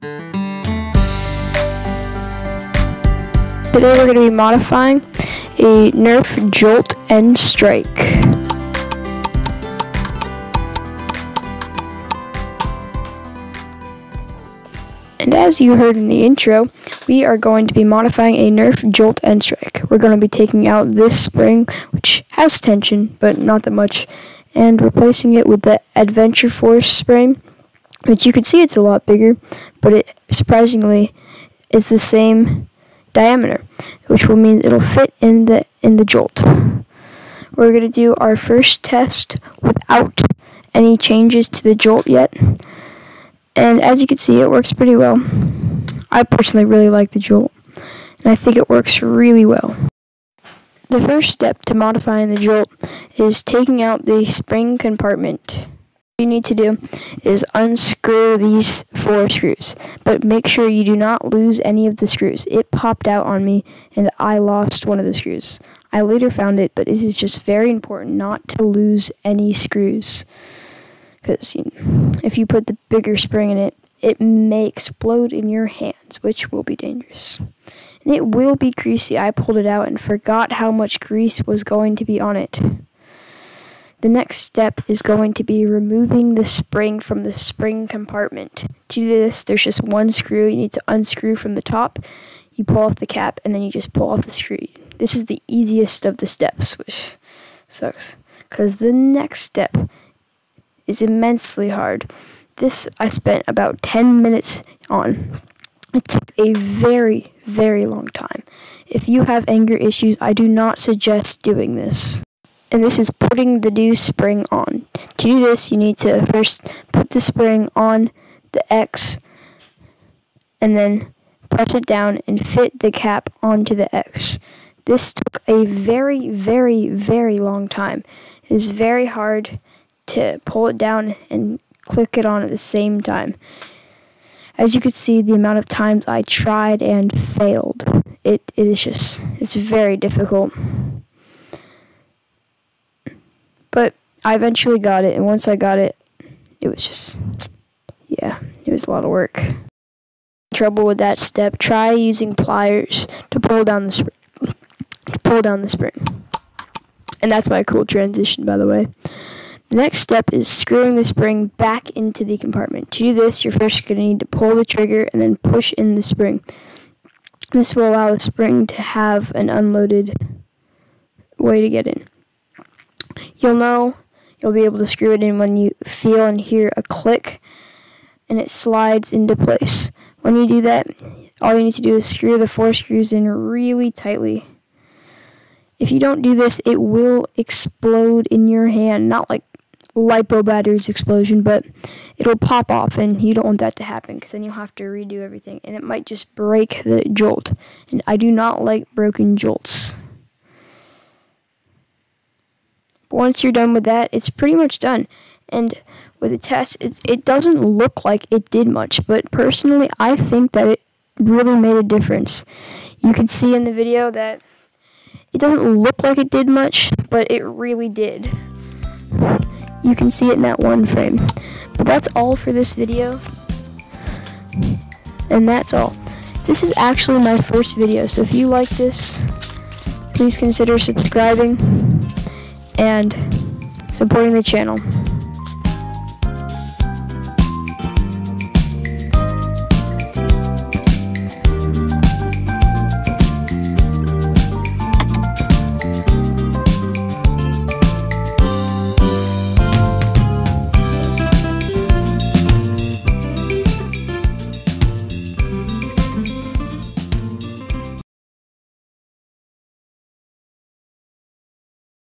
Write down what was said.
Today we're going to be modifying a Nerf Jolt N-Strike. And as you heard in the intro, we are going to be modifying a Nerf Jolt N-Strike. We're going to be taking out this spring, which has tension, but not that much, and replacing it with the Adventure Force spring, which you can see it's a lot bigger, but it surprisingly is the same diameter, which will mean it'll fit in the Jolt. We're going to do our first test without any changes to the Jolt yet. And as you can see, it works pretty well. I personally really like the Jolt, and I think it works really well. The first step to modifying the Jolt is taking out the spring compartment. What you need to do is unscrew these 4 screws, but make sure you do not lose any of the screws. It popped out on me, and I lost one of the screws. I later found it, but this is just very important not to lose any screws. Because if you put the bigger spring in it, it may explode in your hands, which will be dangerous. And it will be greasy. I pulled it out and forgot how much grease was going to be on it. The next step is going to be removing the spring from the spring compartment. To do this, there's just one screw you need to unscrew from the top. You pull off the cap, and then you just pull off the screw. This is the easiest of the steps, which sucks, because the next step is immensely hard. This I spent about 10 minutes on. It took a very, very long time. If you have anger issues, I do not suggest doing this. And this is putting the new spring on. To do this, you need to first put the spring on the X, and then press it down and fit the cap onto the X. This took a very, very, very long time. It is very hard to pull it down and click it on at the same time. As you can see, the amount of times I tried and failed, it's very difficult. But I eventually got it, and once I got it, it was a lot of work. Trouble with that step, try using pliers to pull down the spring. And that's my cool transition, by the way. The next step is screwing the spring back into the compartment. To do this, you're first going to need to pull the trigger and then push in the spring. This will allow the spring to have an unloaded way to get in. You'll be able to screw it in when you feel and hear a click, and it slides into place. When you do that, all you need to do is screw the 4 screws in really tightly. If you don't do this, it will explode in your hand. Not like LiPo batteries explosion, but it'll pop off, and you don't want that to happen, because then you'll have to redo everything, and it might just break the Jolt. And I do not like broken Jolts. But once you're done with that, it's pretty much done. And with the test, it doesn't look like it did much, but personally, I think that it really made a difference. You can see in the video that it doesn't look like it did much, but it really did. You can see it in that one frame. But that's all for this video. And that's all. This is actually my first video, so if you like this, please consider subscribing and supporting the channel.